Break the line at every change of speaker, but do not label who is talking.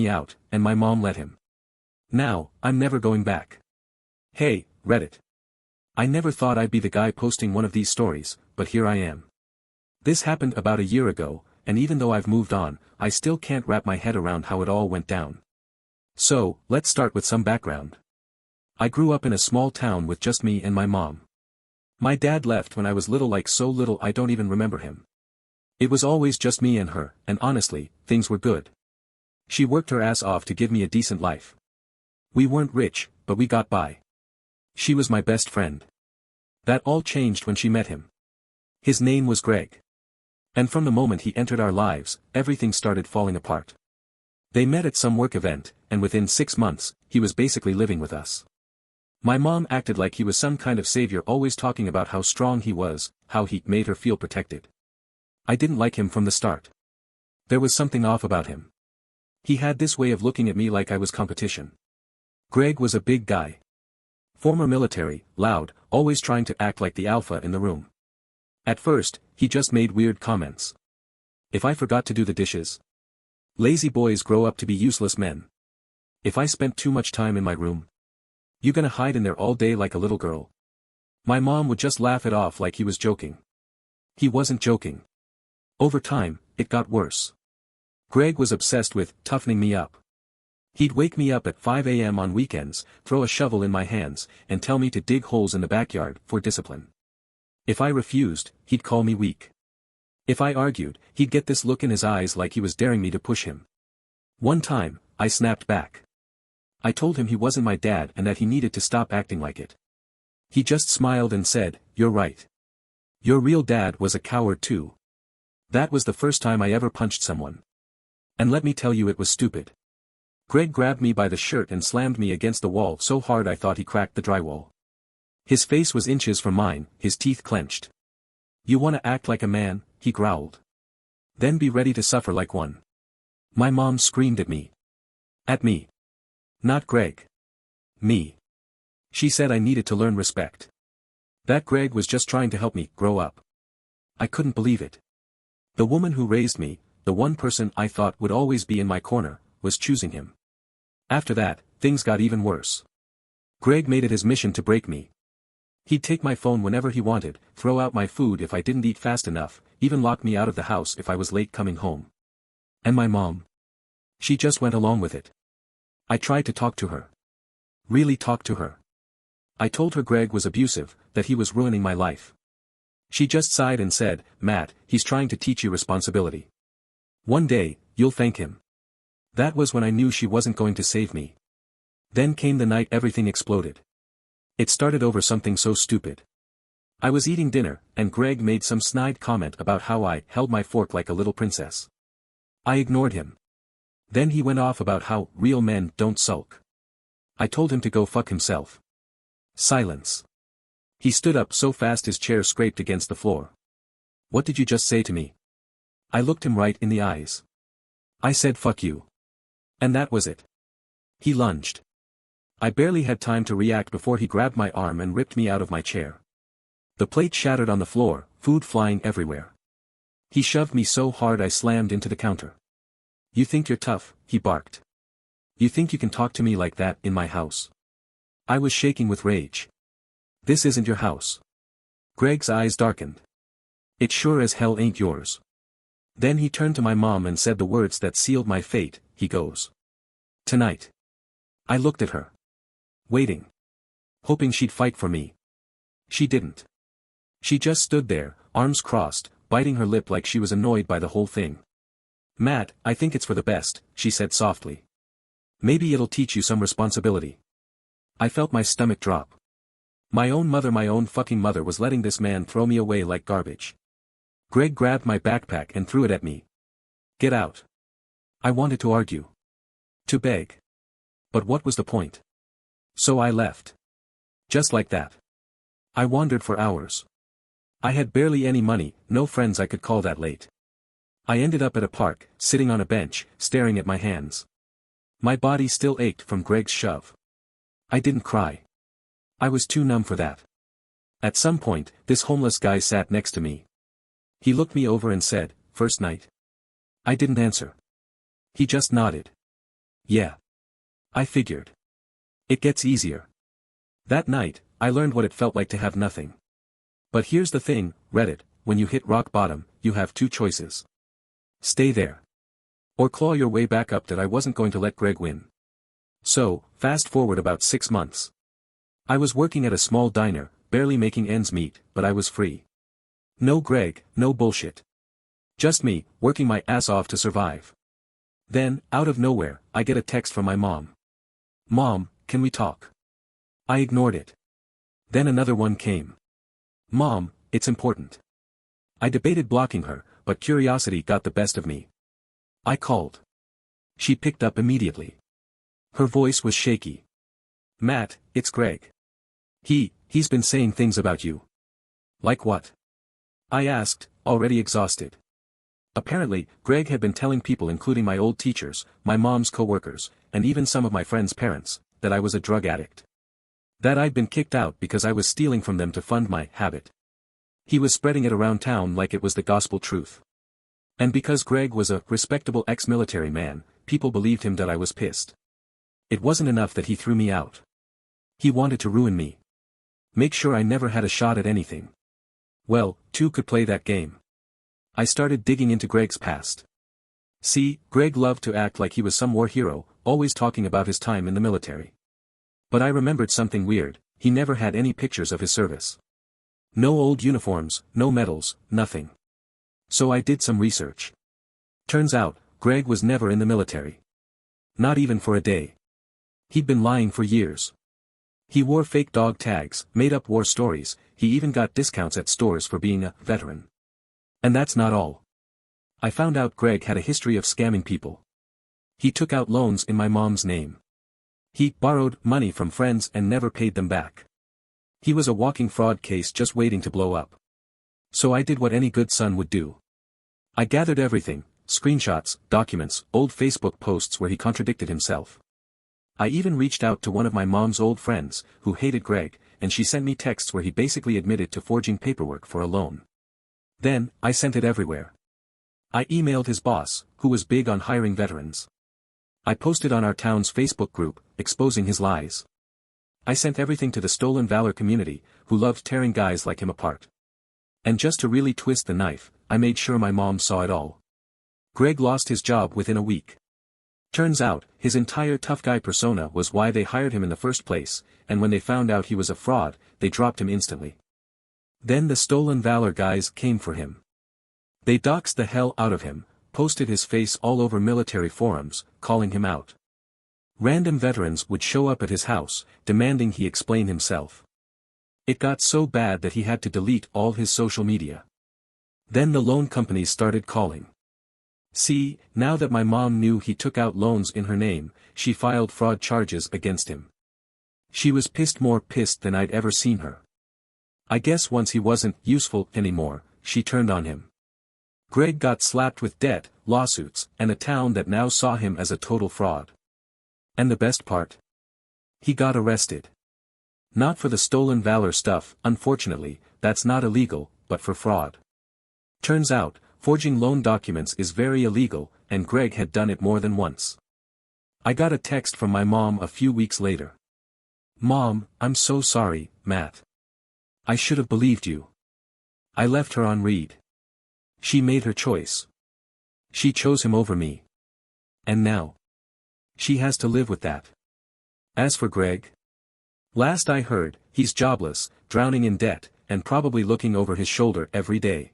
me out, and my mom let him. Now, I'm never going back. Hey, Reddit. I never thought I'd be the guy posting one of these stories, but here I am. This happened about a year ago, and even though I've moved on, I still can't wrap my head around how it all went down. So, let's start with some background. I grew up in a small town with just me and my mom. My dad left when I was little, like so little I don't even remember him. It was always just me and her, and honestly, things were good. She worked her ass off to give me a decent life. We weren't rich, but we got by. She was my best friend. That all changed when she met him. His name was Greg. And from the moment he entered our lives, everything started falling apart. They met at some work event, and within 6 months, he was basically living with us. My mom acted like he was some kind of savior, always talking about how strong he was, how he made her feel protected. I didn't like him from the start. There was something off about him. He had this way of looking at me like I was competition. Greg was a big guy. Former military, loud, always trying to act like the alpha in the room. At first, he just made weird comments. If I forgot to do the dishes. Lazy boys grow up to be useless men. If I spent too much time in my room. You gonna hide in there all day like a little girl? My mom would just laugh it off like he was joking. He wasn't joking. Over time, it got worse. Greg was obsessed with toughening me up. He'd wake me up at 5 a.m. on weekends, throw a shovel in my hands, and tell me to dig holes in the backyard for discipline. If I refused, he'd call me weak. If I argued, he'd get this look in his eyes like he was daring me to push him. One time, I snapped back. I told him he wasn't my dad and that he needed to stop acting like it. He just smiled and said, "You're right. Your real dad was a coward too." That was the first time I ever punched someone. And let me tell you, it was stupid. Greg grabbed me by the shirt and slammed me against the wall so hard I thought he cracked the drywall. His face was inches from mine, his teeth clenched. "You wanna act like a man?" he growled. "Then be ready to suffer like one." My mom screamed at me. At me. Not Greg. Me. She said I needed to learn respect. That Greg was just trying to help me grow up. I couldn't believe it. The woman who raised me, the one person I thought would always be in my corner, was choosing him. After that, things got even worse. Greg made it his mission to break me. He'd take my phone whenever he wanted, throw out my food if I didn't eat fast enough, even lock me out of the house if I was late coming home. And my mom? She just went along with it. I tried to talk to her. Really talk to her. I told her Greg was abusive, that he was ruining my life. She just sighed and said, "Matt, he's trying to teach you responsibility. One day, you'll thank him." That was when I knew she wasn't going to save me. Then came the night everything exploded. It started over something so stupid. I was eating dinner, and Greg made some snide comment about how I held my fork like a little princess. I ignored him. Then he went off about how real men don't sulk. I told him to go fuck himself. Silence. He stood up so fast his chair scraped against the floor. "What did you just say to me?" I looked him right in the eyes. I said, "Fuck you." And that was it. He lunged. I barely had time to react before he grabbed my arm and ripped me out of my chair. The plate shattered on the floor, food flying everywhere. He shoved me so hard I slammed into the counter. "You think you're tough," he barked. "You think you can talk to me like that in my house?" I was shaking with rage. "This isn't your house." Greg's eyes darkened. "It sure as hell ain't yours." Then he turned to my mom and said the words that sealed my fate. He goes, "Tonight." I looked at her. Waiting. Hoping she'd fight for me. She didn't. She just stood there, arms crossed, biting her lip like she was annoyed by the whole thing. "Matt, I think it's for the best," she said softly. "Maybe it'll teach you some responsibility." I felt my stomach drop. My own fucking mother was letting this man throw me away like garbage. Greg grabbed my backpack and threw it at me. "Get out." I wanted to argue. To beg. But what was the point? So I left. Just like that. I wandered for hours. I had barely any money, no friends I could call that late. I ended up at a park, sitting on a bench, staring at my hands. My body still ached from Greg's shove. I didn't cry. I was too numb for that. At some point, this homeless guy sat next to me. He looked me over and said, "First night?" I didn't answer. He just nodded. Yeah. I figured. It gets easier. That night, I learned what it felt like to have nothing. But here's the thing, Reddit, when you hit rock bottom, you have two choices. Stay there. Or claw your way back up. That I wasn't going to let Greg win. So, fast forward about 6 months. I was working at a small diner, barely making ends meet, but I was free. No Greg, no bullshit. Just me, working my ass off to survive. Then, out of nowhere, I get a text from my mom. Mom, can we talk? I ignored it. Then another one came. Mom, it's important. I debated blocking her, but curiosity got the best of me. I called. She picked up immediately. Her voice was shaky. Matt, it's Greg. He's been saying things about you. Like what? I asked, already exhausted. Apparently, Greg had been telling people, including my old teachers, my mom's co-workers, and even some of my friends' parents, that I was a drug addict. That I'd been kicked out because I was stealing from them to fund my habit. He was spreading it around town like it was the gospel truth. And because Greg was a respectable ex-military man, people believed him. That I was pissed. It wasn't enough that he threw me out. He wanted to ruin me. Make sure I never had a shot at anything. Well, two could play that game. I started digging into Greg's past. See, Greg loved to act like he was some war hero, always talking about his time in the military. But I remembered something weird. He never had any pictures of his service. No old uniforms, no medals, nothing. So I did some research. Turns out, Greg was never in the military. Not even for a day. He'd been lying for years. He wore fake dog tags, made up war stories, he even got discounts at stores for being a veteran. And that's not all. I found out Greg had a history of scamming people. He took out loans in my mom's name. He borrowed money from friends and never paid them back. He was a walking fraud case just waiting to blow up. So I did what any good son would do. I gathered everything, screenshots, documents, old Facebook posts where he contradicted himself. I even reached out to one of my mom's old friends, who hated Greg, and she sent me texts where he basically admitted to forging paperwork for a loan. Then, I sent it everywhere. I emailed his boss, who was big on hiring veterans. I posted on our town's Facebook group, exposing his lies. I sent everything to the Stolen Valor community, who loved tearing guys like him apart. And just to really twist the knife, I made sure my mom saw it all. Greg lost his job within a week. Turns out, his entire tough guy persona was why they hired him in the first place, and when they found out he was a fraud, they dropped him instantly. Then the Stolen Valor guys came for him. They doxed the hell out of him, posted his face all over military forums, calling him out. Random veterans would show up at his house, demanding he explain himself. It got so bad that he had to delete all his social media. Then the loan companies started calling. See, now that my mom knew he took out loans in her name, she filed fraud charges against him. She was more pissed than I'd ever seen her. I guess once he wasn't useful anymore, she turned on him. Greg got slapped with debt, lawsuits, and a town that now saw him as a total fraud. And the best part? He got arrested. Not for the Stolen Valor stuff, unfortunately, that's not illegal, but for fraud. Turns out, forging loan documents is very illegal, and Greg had done it more than once. I got a text from my mom a few weeks later. Mom, I'm so sorry, Matt. I should have believed you. I left her on read. She made her choice. She chose him over me. And now, she has to live with that. As for Greg, last I heard, he's jobless, drowning in debt, and probably looking over his shoulder every day.